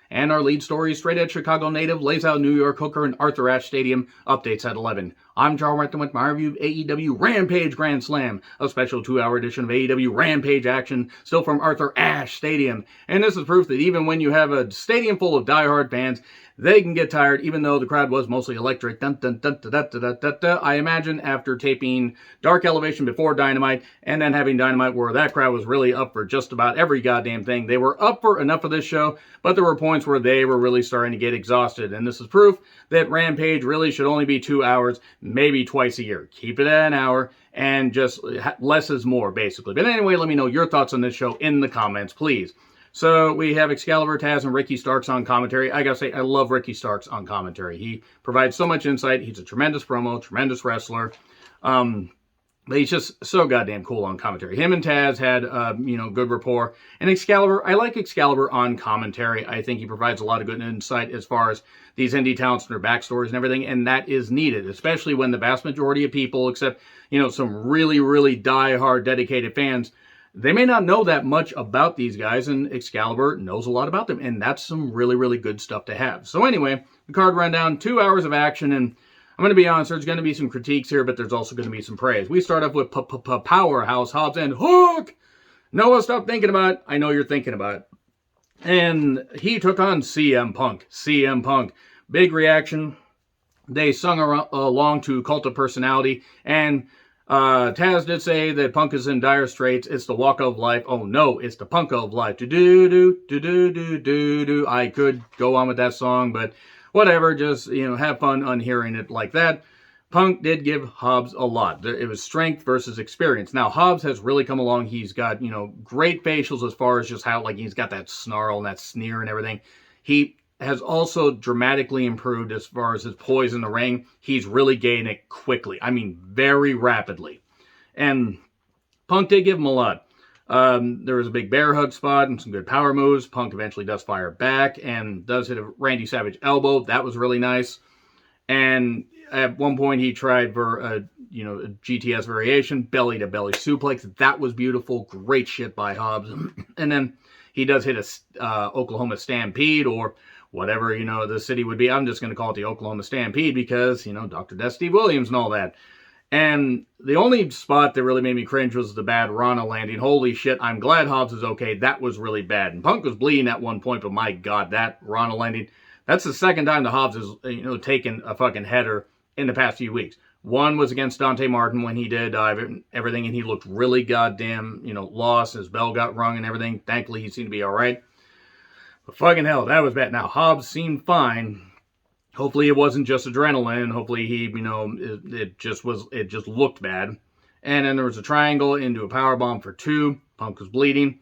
And our lead story, straight edge Chicago native, lays out New York hooker and Arthur Ashe Stadium, updates at 11. I'm Charles Martin with my review of AEW Rampage Grand Slam, a special 2-hour edition of AEW Rampage action, still from Arthur Ashe Stadium. And this is proof that even when you have a stadium full of diehard fans, they can get tired, even though the crowd was mostly electric. Dun, dun, dun, dun, dun, dun, dun, dun. I imagine after taping Dark Elevation before Dynamite, and then having Dynamite where that crowd was really up for just about every goddamn thing. They were up for enough of this show, but there were points where they were really starting to get exhausted. And this is proof that Rampage really should only be 2 hours, maybe twice a year. Keep it at an hour, and just less is more, basically. But anyway, let me know your thoughts on this show in the comments, please. So we have Excalibur, Taz, and Ricky Starks on commentary. I gotta say, I love Ricky Starks on commentary. He provides so much insight. He's a tremendous promo, tremendous wrestler. But he's just so goddamn cool on commentary. Him and Taz had, good rapport. And Excalibur, I like Excalibur on commentary. I think he provides a lot of good insight as far as these indie talents and their backstories and everything. And that is needed, especially when the vast majority of people, except, some really, really die-hard, dedicated fans, they may not know that much about these guys, and Excalibur knows a lot about them, and that's some really, really good stuff to have. So anyway, the card rundown, 2 hours of action, and I'm going to be honest, there's going to be some critiques here, but there's also going to be some praise. We start off with Powerhouse, Hobbs, and Hook! Noah, stop thinking about it. I know you're thinking about it. And he took on CM Punk. CM Punk. Big reaction. They sung along to Cult of Personality, and Taz did say that Punk is in dire straits. It's the walk of life. Oh no, it's the punk of life. Do-do-do-do-do-do-do-do. I could go on with that song, but whatever. Just, have fun unhearing it like that. Punk did give Hobbs a lot. It was strength versus experience. Now, Hobbs has really come along. He's got, great facials as far as just how, he's got that snarl and that sneer and everything. He has also dramatically improved as far as his poise in the ring. He's really gaining it quickly. I mean, very rapidly. And Punk did give him a lot. There was a big bear hug spot and some good power moves. Punk eventually does fire back and does hit a Randy Savage elbow. That was really nice. And at one point he tried for a GTS variation, belly-to-belly suplex. That was beautiful. Great shit by Hobbs. And then he does hit a Oklahoma Stampede, or whatever, the city would be. I'm just going to call it the Oklahoma Stampede because, Dr. Death Steve Williams and all that. And the only spot that really made me cringe was the bad Rana landing. Holy shit, I'm glad Hobbs is okay. That was really bad. And Punk was bleeding at one point, but my God, that Rana landing, that's the second time the Hobbs has, taken a fucking header in the past few weeks. One was against Dante Martin when he did everything, and he looked really goddamn, lost. His bell got rung and everything. Thankfully, he seemed to be all right. But fucking hell, that was bad. Now, Hobbs seemed fine. Hopefully it wasn't just adrenaline. Hopefully he, it just looked bad. And then there was a triangle into a powerbomb for 2. Punk was bleeding.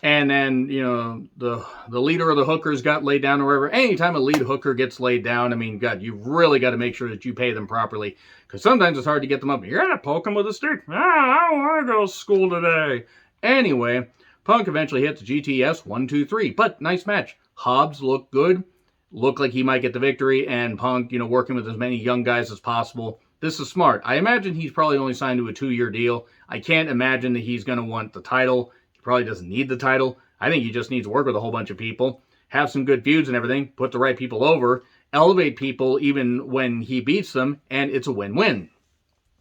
And then, the leader of the hookers got laid down or whatever. Anytime a lead hooker gets laid down, I mean, God, you've really got to make sure that you pay them properly. Because sometimes it's hard to get them up. You got to poke them with a stick. I don't want to go to school today. Anyway, Punk eventually hits GTS 1, 2, 3. But nice match. Hobbs looked good. Looked like he might get the victory. And Punk, working with as many young guys as possible. This is smart. I imagine he's probably only signed to a 2-year deal. I can't imagine that he's going to want the title. He probably doesn't need the title. I think he just needs to work with a whole bunch of people. Have some good feuds and everything. Put the right people over. Elevate people even when he beats them. And it's a win-win.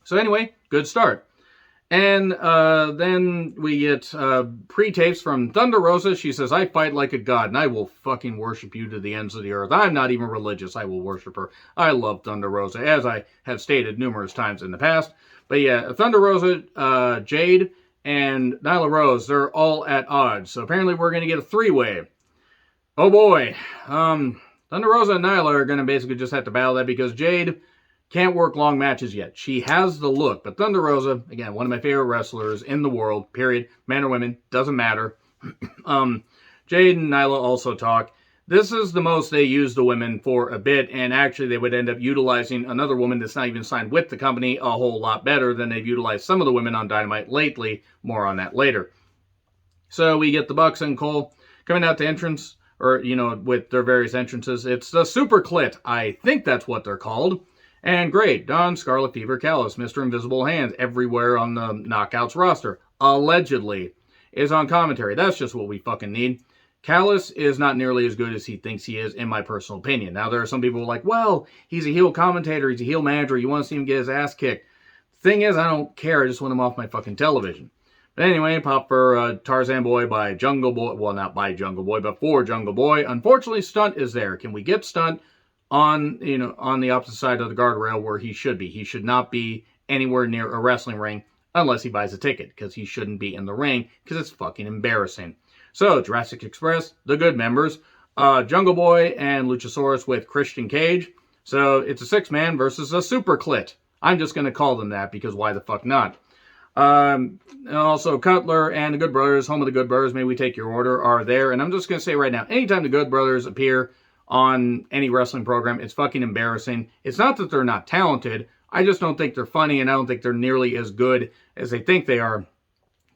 So anyway, good start. And then we get pre-tapes from Thunder Rosa. She says, I fight like a god, and I will fucking worship you to the ends of the earth. I'm not even religious. I will worship her. I love Thunder Rosa, as I have stated numerous times in the past. But yeah, Thunder Rosa, Jade, and Nyla Rose, they're all at odds. So apparently we're going to get a 3-way. Oh boy. Thunder Rosa and Nyla are going to basically just have to battle that because Jade can't work long matches yet. She has the look, but Thunder Rosa, again, one of my favorite wrestlers in the world, period. Men or women, doesn't matter. Jade and Nyla also talk. This is the most they use the women for a bit, and actually they would end up utilizing another woman that's not even signed with the company a whole lot better than they've utilized some of the women on Dynamite lately. More on that later. So we get the Bucks and Cole coming out to entrance, or, with their various entrances. It's the Super Clit. I think that's what they're called. And great, Don, Scarlet Fever, Callis, Mr. Invisible Hands, everywhere on the Knockouts roster, allegedly, is on commentary. That's just what we fucking need. Callis is not nearly as good as he thinks he is, in my personal opinion. Now, there are some people who are like, well, he's a heel commentator, he's a heel manager, you want to see him get his ass kicked. Thing is, I don't care, I just want him off my fucking television. But anyway, pop for Tarzan Boy by Jungle Boy. Well, not by Jungle Boy, but for Jungle Boy. Unfortunately, Stunt is there. Can we get Stunt on the opposite side of the guardrail where he should be? He should not be anywhere near a wrestling ring unless he buys a ticket, because he shouldn't be in the ring, because it's fucking embarrassing. So, Jurassic Express, the good members, Jungle Boy and Luchasaurus with Christian Cage. So, it's a 6-man versus a super clit. I'm just going to call them that, because why the fuck not? And also, Cutler and the Good Brothers, home of the Good Brothers, May We Take Your Order, are there. And I'm just going to say right now, anytime the Good Brothers appear on any wrestling program, it's fucking embarrassing. It's not that they're not talented. I just don't think they're funny, and I don't think they're nearly as good as they think they are.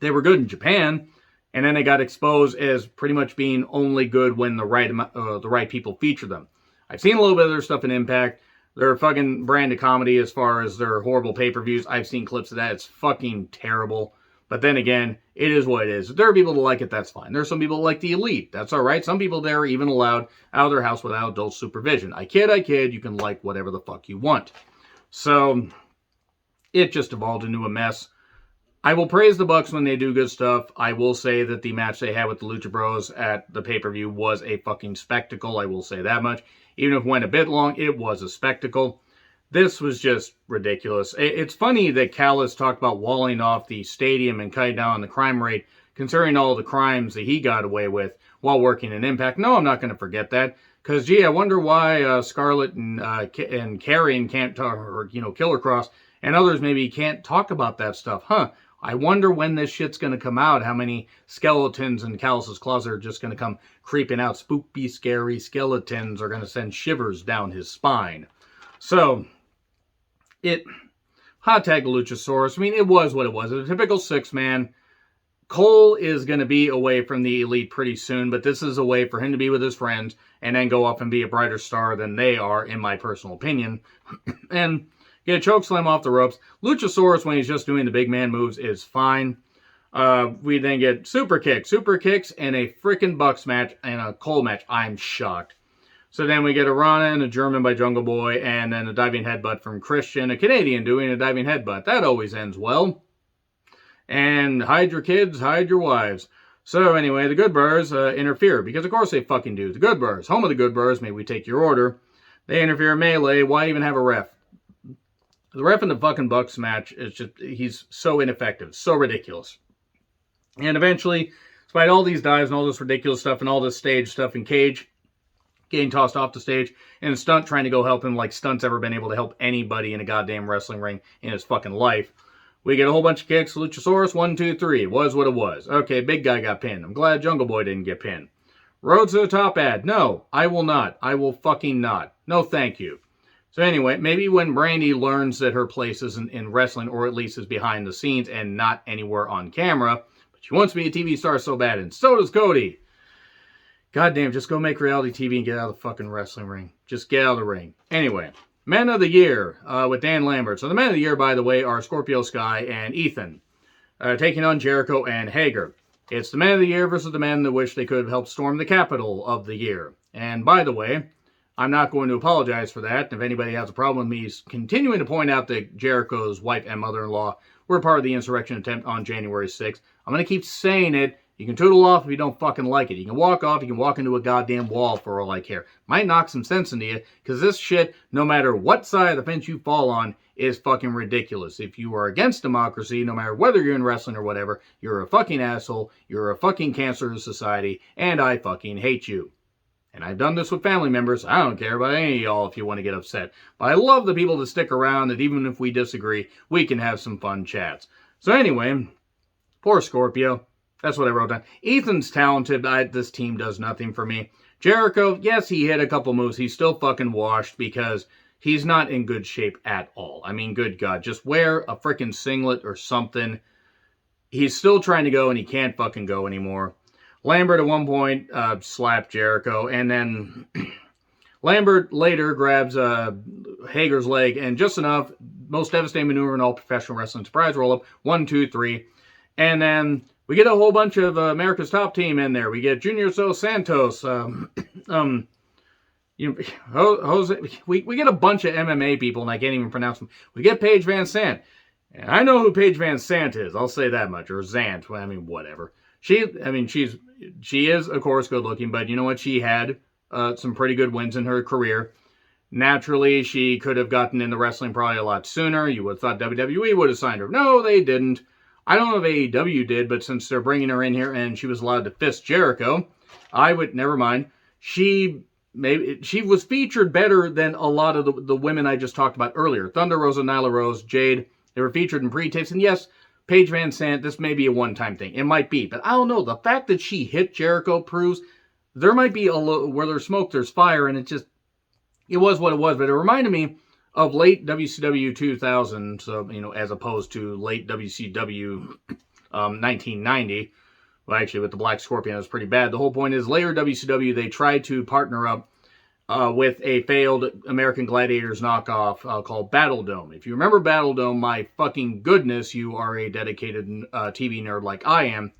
They were good in Japan, and then they got exposed as pretty much being only good when the right people feature them. I've seen a little bit of their stuff in Impact. Their fucking brand of comedy as far as their horrible pay-per-views. I've seen clips of that. It's fucking terrible. But then again, it is what it is. If there are people that like it, that's fine. There's some people that like the Elite. That's all right. Some people there are even allowed out of their house without adult supervision. I kid. You can like whatever the fuck you want. So, it just evolved into a mess. I will praise the Bucks when they do good stuff. I will say that the match they had with the Lucha Bros at the pay-per-view was a fucking spectacle. I will say that much. Even if it went a bit long, it was a spectacle. This was just ridiculous. It's funny that Callis talked about walling off the stadium and cutting down on the crime rate, considering all the crimes that he got away with while working in Impact. No, I'm not going to forget that. Because, gee, I wonder why Scarlett and Carrion can't talk, or, Killer Cross and others maybe can't talk about that stuff. I wonder when this shit's going to come out, how many skeletons in Callis' closet are just going to come creeping out. Spooky, scary skeletons are going to send shivers down his spine. So, hot tag Luchasaurus. I mean, it was what it was. It's a typical 6-man. Cole is going to be away from the Elite pretty soon, but this is a way for him to be with his friends and then go off and be a brighter star than they are, in my personal opinion. And get a choke slam off the ropes. Luchasaurus, when he's just doing the big man moves, is fine. We then get super kicks, and a freaking Bucks match and a Cole match. I'm shocked. So then we get a Rana and a German by Jungle Boy, and then a diving headbutt from Christian, a Canadian doing a diving headbutt. That always ends well. And hide your kids, hide your wives. So anyway, the Good Brothers interfere, because of course they fucking do. The Good Brothers, home of the Good Brothers, May We Take Your Order. They interfere in melee. Why even have a ref? The ref in the fucking Bucks match is just, he's so ineffective, so ridiculous. And eventually, despite all these dives and all this ridiculous stuff and all this stage stuff in Cage getting tossed off the stage, and Stunt trying to go help him like Stunt's ever been able to help anybody in a goddamn wrestling ring in his fucking life. We get a whole bunch of kicks. Luchasaurus, 1, 2, 3. It was what it was. Okay, big guy got pinned. I'm glad Jungle Boy didn't get pinned. Road to the Top ad. No, I will not. I will fucking not. No, thank you. So anyway, maybe when Brandy learns that her place isn't in wrestling, or at least is behind the scenes and not anywhere on camera, but she wants to be a TV star so bad, and so does Cody. Goddamn, just go make reality TV and get out of the fucking wrestling ring. Just get out of the ring. Anyway, Men of the Year with Dan Lambert. So the Men of the Year, by the way, are Scorpio Sky and Ethan, taking on Jericho and Hager. It's the Men of the Year versus the men that wish they could have helped storm the Capitol of the year. And by the way, I'm not going to apologize for that. If anybody has a problem with me continuing to point out that Jericho's wife and mother-in-law were part of the insurrection attempt on January 6th, I'm going to keep saying it. You can tootle off if you don't fucking like it. You can walk off, you can walk into a goddamn wall for all I care. Might knock some sense into you, because this shit, no matter what side of the fence you fall on, is fucking ridiculous. If you are against democracy, no matter whether you're in wrestling or whatever, you're a fucking asshole, you're a fucking cancer to society, and I fucking hate you. And I've done this with family members. I don't care about any of y'all if you want to get upset. But I love the people that stick around, that even if we disagree, we can have some fun chats. So anyway, poor Scorpio. That's what I wrote down. Ethan's talented. This team does nothing for me. Jericho, yes, he hit a couple moves. He's still fucking washed because he's not in good shape at all. I mean, good God. Just wear a freaking singlet or something. He's still trying to go and he can't fucking go anymore. Lambert at one point slapped Jericho, and then Lambert later grabs Hager's leg, and just enough, most devastating maneuver in all professional wrestling, surprise roll-up, 1, 2, 3, and then We get a whole bunch of America's Top Team in there. We get Junior Dos Santos. Jose, we get a bunch of MMA people, and I can't even pronounce them. We get Paige Van Sant. And I know who Paige Van Sant is. I'll say that much. Or Zant. I mean, whatever. She is, of course, good looking, but you know what? She had some pretty good wins in her career. Naturally, she could have gotten into wrestling probably a lot sooner. You would have thought WWE would have signed her. No, they didn't. I don't know if AEW did, but since they're bringing her in here and she was allowed to fist Jericho, never mind. She was featured better than a lot of the women I just talked about earlier. Thunder Rosa, Nyla Rose, Jade. They were featured in pre-tapes. And yes, Paige Van Sant, this may be a one-time thing. It might be. But I don't know. The fact that she hit Jericho proves there might be where there's smoke, there's fire. And it was what it was. But it reminded me of late WCW 2000, as opposed to late WCW 1990. Well, actually, with the Black Scorpion, it was pretty bad. The whole point is, later WCW, they tried to partner up with a failed American Gladiators knockoff called Battle Dome. If you remember Battle Dome, my fucking goodness, you are a dedicated TV nerd like I am.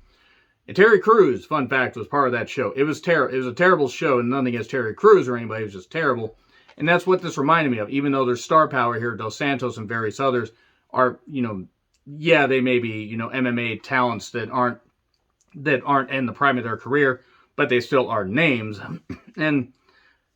And Terry Crews, fun fact, was part of that show. It was a terrible show, and nothing against Terry Crews or anybody. It was just terrible. And that's what this reminded me of. Even though there's star power here, Dos Santos and various others are, they may be, MMA talents that aren't in the prime of their career, but they still are names. And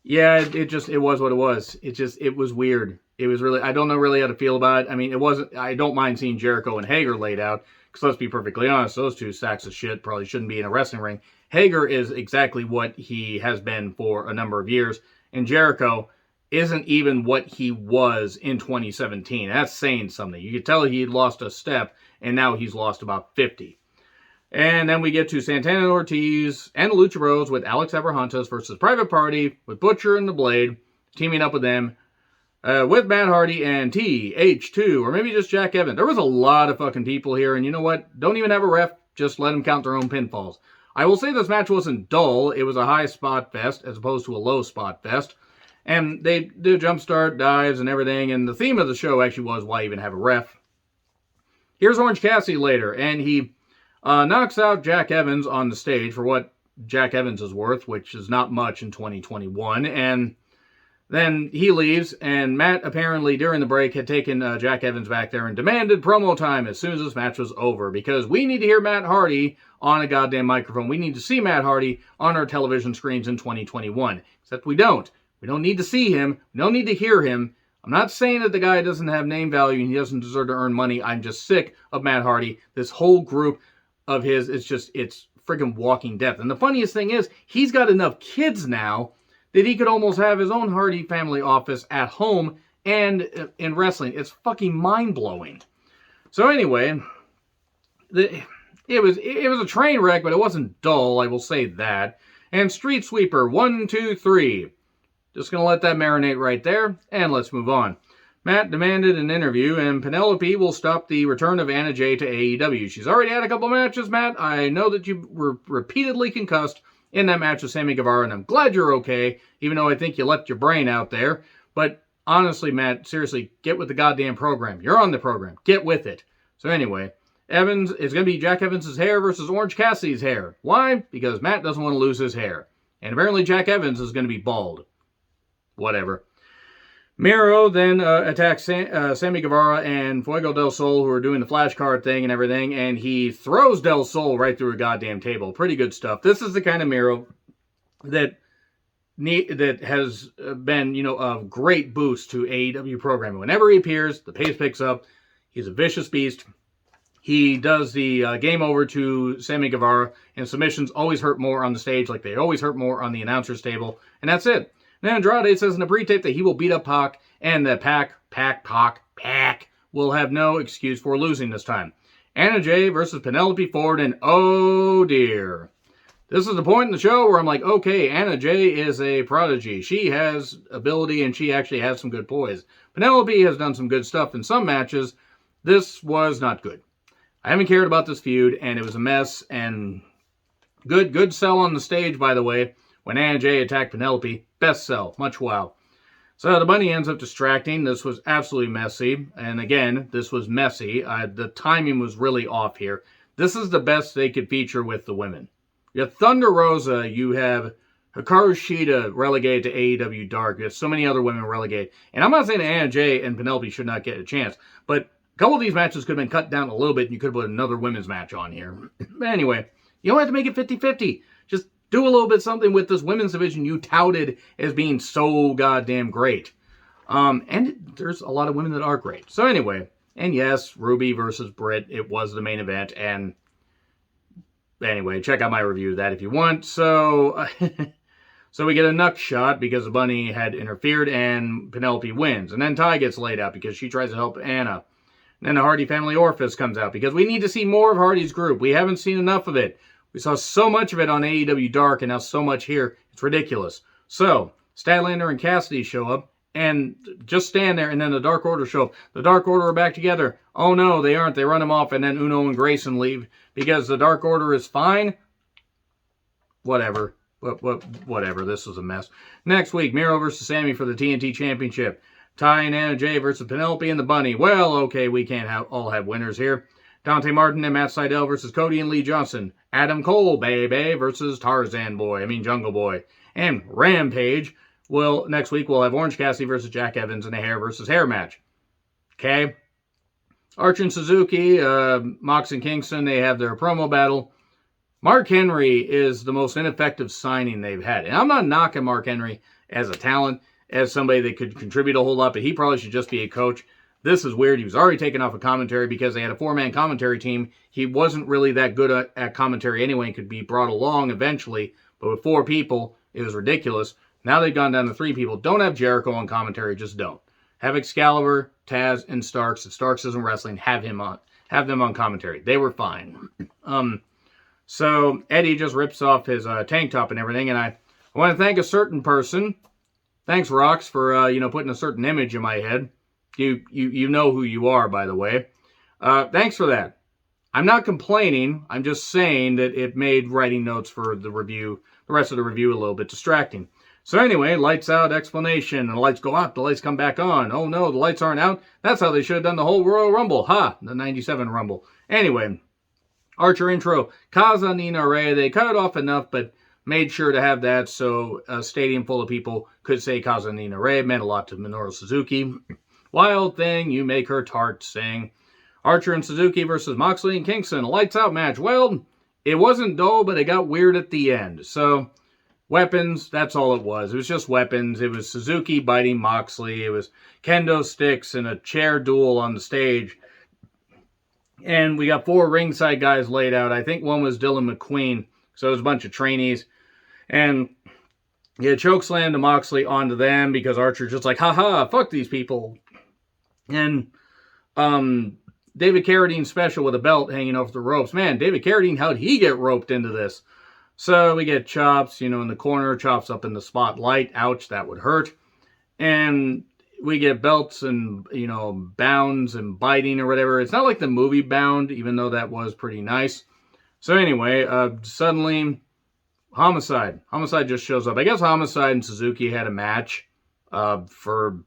yeah, it was what it was. It was weird. It was really, I don't know really how to feel about it. I mean, I don't mind seeing Jericho and Hager laid out, because let's be perfectly honest, those two sacks of shit probably shouldn't be in a wrestling ring. Hager is exactly what he has been for a number of years, and Jericho isn't even what he was in 2017. That's saying something. You could tell he had lost a step, and now he's lost about 50. And then we get to Santana and Ortiz and the Lucha Bros with Alex Abrahantes versus Private Party with Butcher and the Blade, teaming up with them, with Matt Hardy and TH2, or maybe just Jack Evans. There was a lot of fucking people here, and you know what? Don't even have a ref. Just let them count their own pinfalls. I will say this match wasn't dull. It was a high spot fest as opposed to a low spot fest. And they do jumpstart dives and everything. And the theme of the show actually was, why even have a ref? Here's Orange Cassidy later. And he knocks out Jack Evans on the stage for what Jack Evans is worth, which is not much in 2021. And then he leaves. And Matt apparently during the break had taken Jack Evans back there and demanded promo time as soon as this match was over. Because we need to hear Matt Hardy on a goddamn microphone. We need to see Matt Hardy on our television screens in 2021. Except we don't. We don't need to see him. We don't need to hear him. I'm not saying that the guy doesn't have name value and he doesn't deserve to earn money. I'm just sick of Matt Hardy. This whole group of his, it's freaking walking death. And the funniest thing is, he's got enough kids now that he could almost have his own Hardy family office at home and in wrestling. It's fucking mind-blowing. So anyway, it was a train wreck, but it wasn't dull, I will say that. And Street Sweeper 1, 2, 3. Just going to let that marinate right there, and let's move on. Matt demanded an interview, and Penelope will stop the return of Anna Jay to AEW. She's already had a couple matches, Matt. I know that you were repeatedly concussed in that match with Sammy Guevara, and I'm glad you're okay, even though I think you left your brain out there. But honestly, Matt, seriously, get with the goddamn program. You're on the program. Get with it. So anyway, Evans is going to be Jack Evans' hair versus Orange Cassidy's hair. Why? Because Matt doesn't want to lose his hair. And apparently Jack Evans is going to be bald. Whatever. Miro then attacks Sammy Guevara and Fuego del Sol, who are doing the flashcard thing and everything, and he throws Del Sol right through a goddamn table. Pretty good stuff. This is the kind of Miro that has been, a great boost to AEW programming. Whenever he appears, the pace picks up. He's a vicious beast. He does the game over to Sammy Guevara, and submissions always hurt more on the stage, like they always hurt more on the announcer's table, and that's it. Now Andrade says in a pre-tape that he will beat up Pac, and that Pac will have no excuse for losing this time. Anna Jay versus Penelope Ford, and oh dear. This is the point in the show where I'm like, okay, Anna Jay is a prodigy. She has ability, and she actually has some good poise. Penelope has done some good stuff in some matches. This was not good. I haven't cared about this feud, and it was a mess, and good sell on the stage, by the way, when Anna Jay attacked Penelope. Best sell. Much wow. So the bunny ends up distracting. This was absolutely messy. And again, this was messy. The timing was really off here. this is the best they could feature with the women. You have Thunder Rosa, you have Hikaru Shida relegated to AEW Dark. You have so many other women relegated. And I'm not saying Anna Jay and Penelope should not get a chance, but a couple of these matches could have been cut down a little bit, and you could have put another women's match on here. But anyway, you don't have to make it 50-50. Just do a little bit something with this women's division you touted as being so goddamn great. And there's a lot of women that are great. So anyway, and yes, Ruby versus Britt, it was the main event. And anyway, check out my review of that if you want. So, so we get a knuck shot because the bunny had interfered and Penelope wins. And then Ty gets laid out because she tries to help Anna. And then the Hardy Family Orifice comes out because we need to see more of Hardy's group. We haven't seen enough of it. We saw so much of it on AEW Dark and now so much here. It's ridiculous. So, Statlander and Cassidy show up and just stand there, and then the Dark Order show up. The Dark Order are back together. Oh no, they aren't. They run them off, and then Uno and Grayson leave because the Dark Order is fine. Whatever. Whatever. This was a mess. Next week, Miro versus Sammy for the TNT Championship. Ty and Anna Jay versus Penelope and the Bunny. Well, okay, we can't all have winners here. Dante Martin and Matt Sydal versus Cody and Lee Johnson. Adam Cole, baby, versus Jungle Boy. And Rampage. Well, next week we'll have Orange Cassidy versus Jack Evans in a hair versus hair match. Okay? Archer and Suzuki, Mox and Kingston, they have their promo battle. Mark Henry is the most ineffective signing they've had. And I'm not knocking Mark Henry as a talent, as somebody that could contribute a whole lot, but he probably should just be a coach. This is weird. He was already taken off of commentary because they had a 4-man commentary team. He wasn't really that good at commentary anyway and could be brought along eventually. But with 4 people, it was ridiculous. Now they've gone down to 3 people. Don't have Jericho on commentary. Just don't. Have Excalibur, Taz, and Starks. If Starks isn't wrestling, have them on commentary. They were fine. So Eddie just rips off his tank top and everything. And I want to thank a certain person. Thanks, Rox, for putting a certain image in my head. You know who you are, by the way. Thanks for that. I'm not complaining. I'm just saying that it made writing notes for the rest of the review, a little bit distracting. So anyway, lights out explanation. And the lights go out. The lights come back on. Oh no, the lights aren't out. That's how they should have done the whole Royal Rumble. The 97 Rumble. Anyway, Archer intro. Kaza Nina Ray. They cut it off enough, but made sure to have that so a stadium full of people could say Kaza Nina Ray. It meant a lot to Minoru Suzuki. Wild Thing, you make her tart sing. Archer and Suzuki versus Moxley and Kingston. A lights out match. Well, it wasn't dull, but it got weird at the end. So, weapons, that's all it was. It was just weapons. It was Suzuki biting Moxley. It was kendo sticks and a chair duel on the stage. And we got 4 ringside guys laid out. I think one was Dylan McQueen. So it was a bunch of trainees. And yeah, chokeslam to Moxley onto them because Archer's just like, haha, fuck these people. And David Carradine special with a belt hanging off the ropes. Man, David Carradine, how'd he get roped into this? So we get chops, in the corner, chops up in the spotlight. Ouch, that would hurt. And we get belts and, bounds and biting or whatever. It's not like the movie Bound, even though that was pretty nice. So anyway, suddenly, Homicide. Homicide just shows up. I guess Homicide and Suzuki had a match for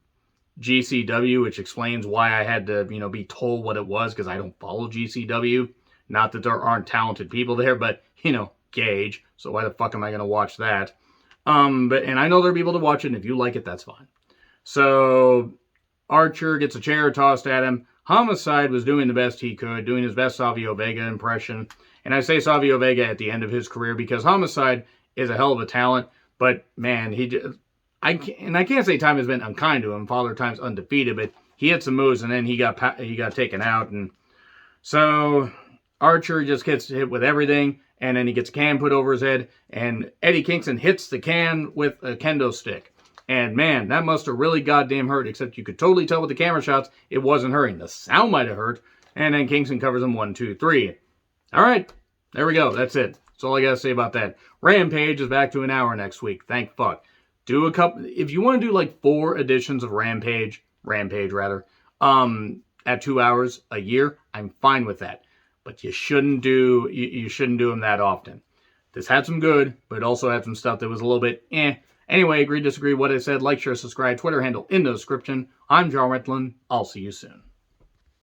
GCW, which explains why I had to, be told what it was, because I don't follow GCW. Not that there aren't talented people there, but, Gage. So why the fuck am I going to watch that? And I know there are people to watch it, and if you like it, that's fine. So Archer gets a chair tossed at him. Homicide was doing the best he could, doing his best Savio Vega impression. And I say Savio Vega at the end of his career because Homicide is a hell of a talent, but man, I can't say time has been unkind to him. Father Time's undefeated, but he hit some moves and then he got taken out, and so Archer just gets hit with everything, and then he gets a can put over his head, and Eddie Kingston hits the can with a kendo stick. And man, that must have really goddamn hurt, except you could totally tell with the camera shots it wasn't hurting. The sound might have hurt, and then Kingston covers him 1, 2, 3. All right, there we go. That's it. That's all I got to say about that. Rampage is back to an hour next week. Thank fuck. Do a couple, if you want to do like 4 editions of Rampage at 2 hours a year, I'm fine with that. But you shouldn't do them that often. This had some good, but it also had some stuff that was a little bit eh. Anyway, agree, disagree, what I said, like, share, subscribe, Twitter handle in the description. I'm John Retlin. I'll see you soon.